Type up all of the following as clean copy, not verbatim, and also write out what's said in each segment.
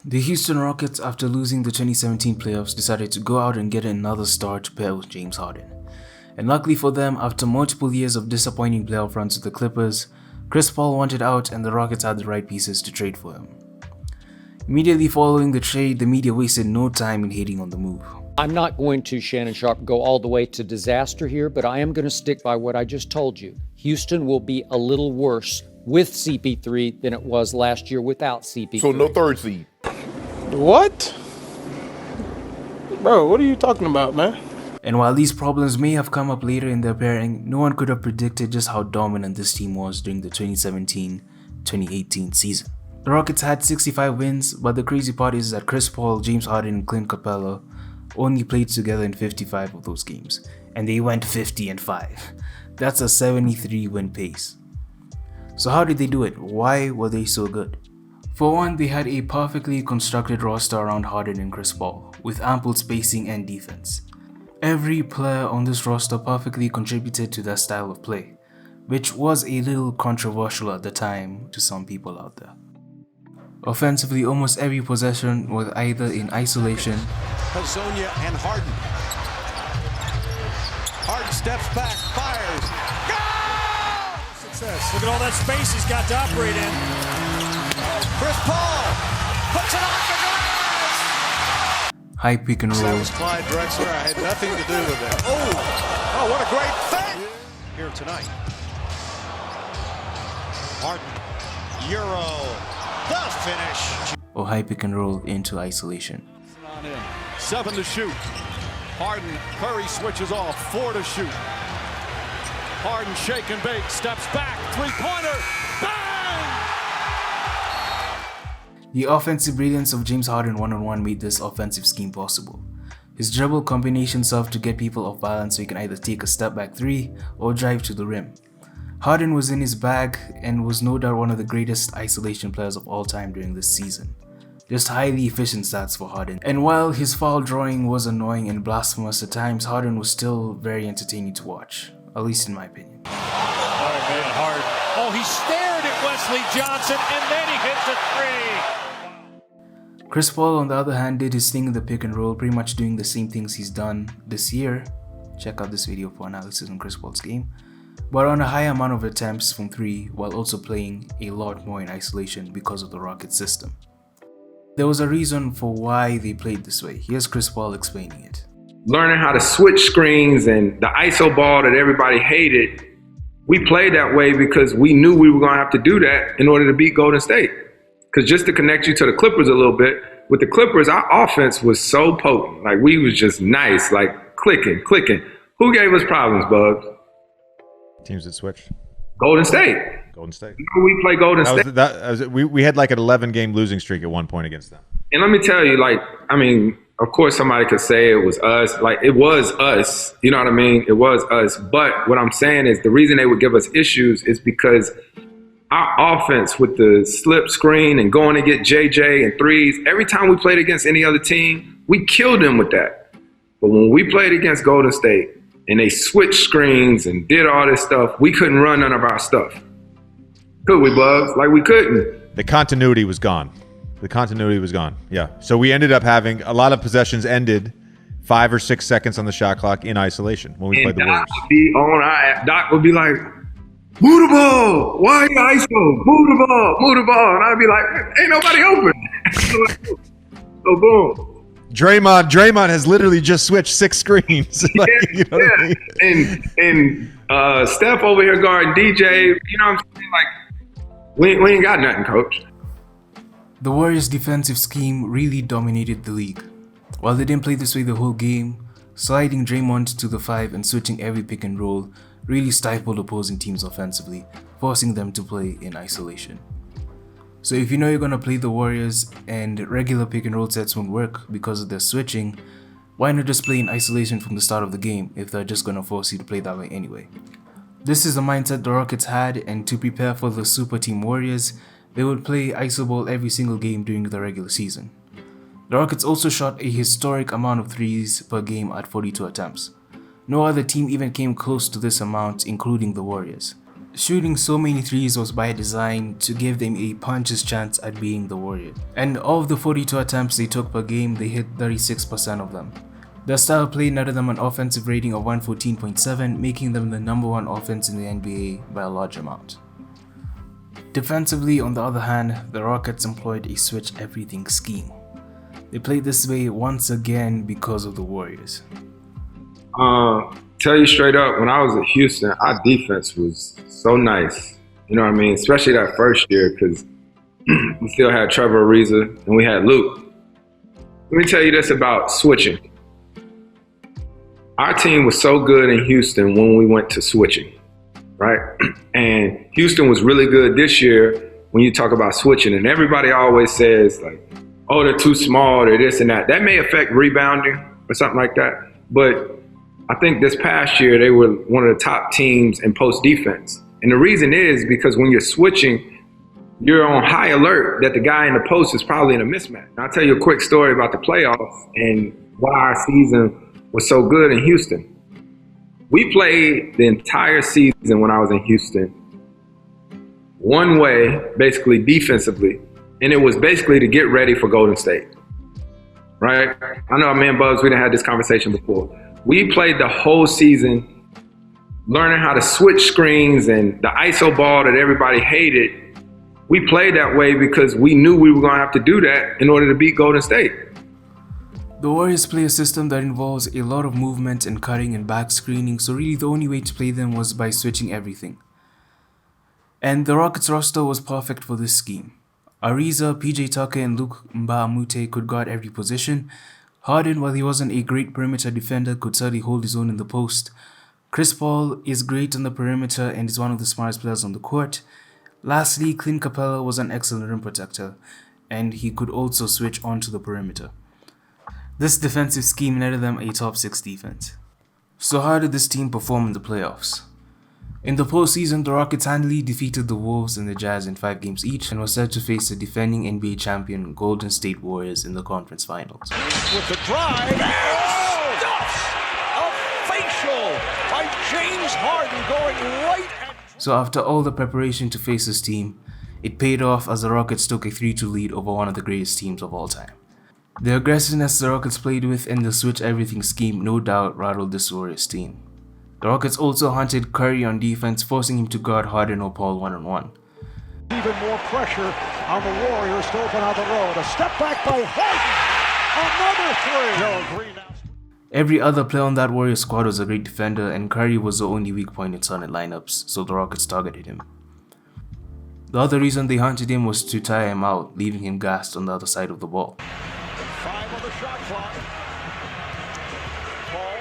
The Houston Rockets, after losing the 2017 playoffs, decided to go out and get another star to pair with James Harden. And luckily for them, after multiple years of disappointing playoff runs with the Clippers, Chris Paul wanted out and the Rockets had the right pieces to trade for him. Immediately following the trade, the media wasted no time in hating on the move. I'm not going to, Shannon Sharp, go all the way to disaster here, but I am going to stick by what I just told you. Houston will be a little worse with CP3 than it was last year without CP3. So no third seed. What? Bro, what are you talking about, man? And while these problems may have come up later in their pairing, no one could have predicted just how dominant this team was during the 2017-2018 season. The Rockets had 65 wins, but the crazy part is that Chris Paul, James Harden, and Clint Capella only played together in 55 of those games, and they went 50-5. That's a 73 win pace. So how did they do it? Why were they so good? For one, they had a perfectly constructed roster around Harden and Chris Paul, with ample spacing and defense. Every player on this roster perfectly contributed to their style of play, which was a little controversial at the time to some people out there. Offensively, almost every possession was either in isolation, Hazonia and Harden. Harden steps back, fires. Go! Success. Look at all that space he's got to operate in. Chris Paul puts it off the glass. high pick and That roll, was Clyde Drexler. I had nothing to do with that. Oh, what a great thing here tonight. Harden, Euro, the finish. or high pick and roll into isolation. On in. 7 to shoot. Harden, Curry switches off. 4 to shoot. Harden shake and bake, steps back, three-pointer, bang! The offensive brilliance of James Harden one-on-one made this offensive scheme possible. His dribble combination served to get people off balance so he can either take a step back three or drive to the rim. Harden was in his bag and was no doubt one of the greatest isolation players of all time during this season. Just highly efficient stats for Harden. And while his foul drawing was annoying and blasphemous at times, Harden was still very entertaining to watch, at least in my opinion. Oh, man, Harden. Oh, he stared at Wesley Johnson, and then he hits a three. Chris Paul, on the other hand, did his thing in the pick and roll, pretty much doing the same things he's done this year. Check out this video for analysis on Chris Paul's game. But on a high amount of attempts from three, while also playing a lot more in isolation because of the Rockets system. There was a reason for why they played this way. Here's Chris Paul explaining it. Learning how to switch screens and the ISO ball that everybody hated, we played that way because we knew we were going to have to do that in order to beat Golden State. Because just to connect you to the Clippers a little bit, with the Clippers, our offense was so potent. Like, we was just nice, like clicking. Who gave us problems, Bugs? Teams that switched. Golden State. Golden State. We play Golden State. We had like an 11-game losing streak at one point against them. And let me tell you, of course somebody could say it was us. Like, it was us. You know what I mean? It was us. But what I'm saying is the reason they would give us issues is because our offense with the slip screen and going to get JJ and threes, every time we played against any other team, we killed them with that. But when we played against Golden State and they switched screens and did all this stuff, we couldn't run none of our stuff. Could we, Bugs? Like, we couldn't. The continuity was gone. Yeah. So we ended up having a lot of possessions ended 5 or 6 seconds on the shot clock in isolation when we played the Warriors. Doc would be like, move the ball. Why ISO? Move the ball. And I'd be like, ain't nobody open. So boom. Draymond has literally just switched 6 screens. What I mean? And Steph over here guarding DJ. You know what I'm saying? Like, we ain't got nothing, coach. The Warriors' defensive scheme really dominated the league. While they didn't play this way the whole game, sliding Draymond to the 5 and switching every pick and roll really stifled opposing teams offensively, forcing them to play in isolation. So if you know you're going to play the Warriors and regular pick and roll sets won't work because of their switching, why not just play in isolation from the start of the game if they're just going to force you to play that way anyway? This is the mindset the Rockets had, and to prepare for the Super Team Warriors, they would play iso ball every single game during the regular season. The Rockets also shot a historic amount of threes per game at 42 attempts. No other team even came close to this amount, including the Warriors. Shooting so many threes was by design to give them a puncher's chance at beating the Warriors. And of the 42 attempts they took per game, they hit 36% of them. Their style of play netted them an offensive rating of 114.7, making them the #1 offense in the NBA by a large amount. Defensively, on the other hand, the Rockets employed a switch everything scheme. They played this way once again because of the Warriors. Tell you straight up, when I was at Houston, our defense was so nice. You know what I mean? Especially that first year, because we still had Trevor Ariza and we had Luke. Let me tell you this about switching. Our team was so good in Houston when we went to switching, right? And Houston was really good this year when you talk about switching. And everybody always says, like, oh, they're too small, they're this and that. That may affect rebounding or something like that. But I think this past year, they were one of the top teams in post defense. And the reason is because when you're switching, you're on high alert that the guy in the post is probably in a mismatch. And I'll tell you a quick story about the playoffs and why our season was so good in Houston. We played the entire season when I was in Houston one way, basically defensively, and it was basically to get ready for Golden State, right? I know, me and Bubs, we didn't have this conversation before. We played the whole season learning how to switch screens and the ISO ball that everybody hated. We played that way because we knew we were going to have to do that in order to beat Golden State. The Warriors play a system that involves a lot of movement and cutting and back screening, so really the only way to play them was by switching everything. And the Rockets roster was perfect for this scheme. Ariza, PJ Tucker, and Luke Mbamute could guard every position. Harden, while he wasn't a great perimeter defender, could certainly hold his own in the post. Chris Paul is great on the perimeter and is one of the smartest players on the court. Lastly, Clint Capella was an excellent rim protector, and he could also switch onto the perimeter. This defensive scheme netted them a top 6 defense. So how did this team perform in the playoffs? In the postseason, the Rockets handily defeated the Wolves and the Jazz in 5 games each and was set to face the defending NBA champion Golden State Warriors in the conference finals. With the drive, a facial by James Harden going right at... So after all the preparation to face this team, it paid off as the Rockets took a 3-2 lead over one of the greatest teams of all time. The aggressiveness the Rockets played with and the switch everything scheme no doubt rattled this Warriors team. The Rockets also hunted Curry on defense, forcing him to guard Harden or Paul one-on-one. Even more pressure on the Warriors to open on the road. A step back by Harden. Another 3. Green now. Every other player on that Warriors squad was a great defender, and Curry was the only weak point in certain lineups, so the Rockets targeted him. The other reason they hunted him was to tire him out, leaving him gassed on the other side of the ball. 5 on the shot clock. Paul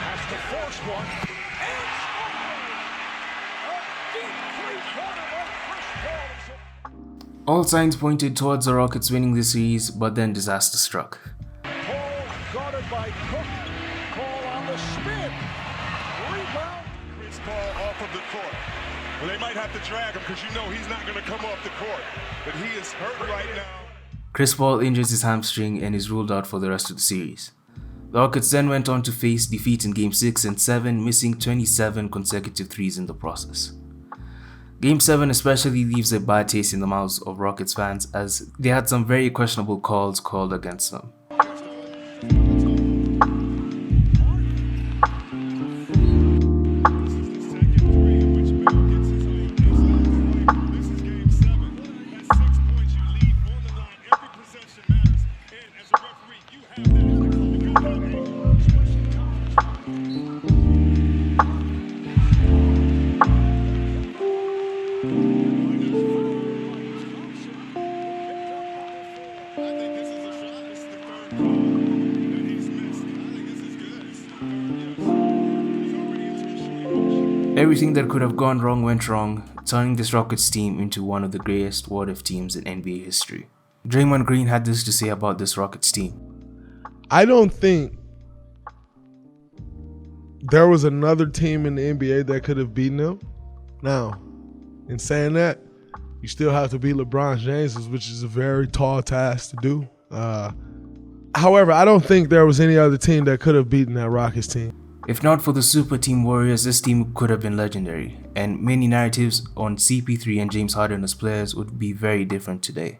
has to force one. And a deep 3-pointer by Chris Paul. All signs pointed towards the Rockets winning the series, but then disaster struck. Paul guarded by Cook. Paul on the spin. Rebound. Chris Paul off of the court. Well, they might have to drag him because you know he's not going to come off the court. But he is hurt right now. Chris Paul injures his hamstring and is ruled out for the rest of the series. The Rockets then went on to face defeat in Game 6 and 7, missing 27 consecutive threes in the process. Game 7 especially leaves a bad taste in the mouths of Rockets fans as they had some very questionable calls called against them. Everything that could have gone wrong went wrong, turning this Rockets team into one of the greatest what-if teams in NBA history. Draymond Green had this to say about this Rockets team. I don't think there was another team in the NBA that could have beaten them. Now, in saying that, you still have to beat LeBron James, which is a very tall task to do. However, I don't think there was any other team that could have beaten that Rockets team. If not for the Super Team Warriors, this team could have been legendary, and many narratives on CP3 and James Harden as players would be very different today.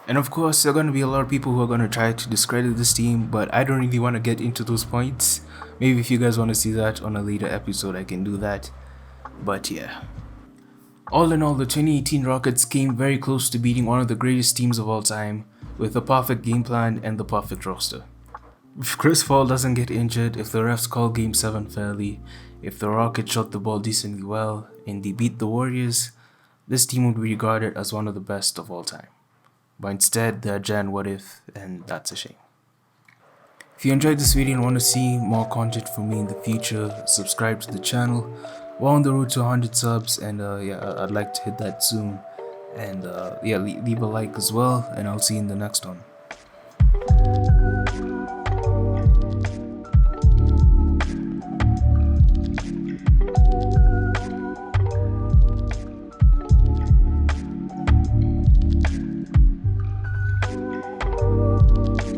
And of course, there are going to be a lot of people who are going to try to discredit this team, but I don't really want to get into those points. Maybe if you guys want to see that on a later episode, I can do that. But yeah. All in all, the 2018 Rockets came very close to beating one of the greatest teams of all time, with the perfect game plan and the perfect roster. If Chris Paul doesn't get injured, if the refs call Game 7 fairly, if the Rockets shot the ball decently well, and they beat the Warriors, this team would be regarded as one of the best of all time. But instead, they're Jan What If, and that's a shame. If you enjoyed this video and want to see more content from me in the future, subscribe to the channel. We're on the road to 100 subs, and yeah, I'd like to hit that soon. And yeah, leave a like as well, and I'll see you in the next one.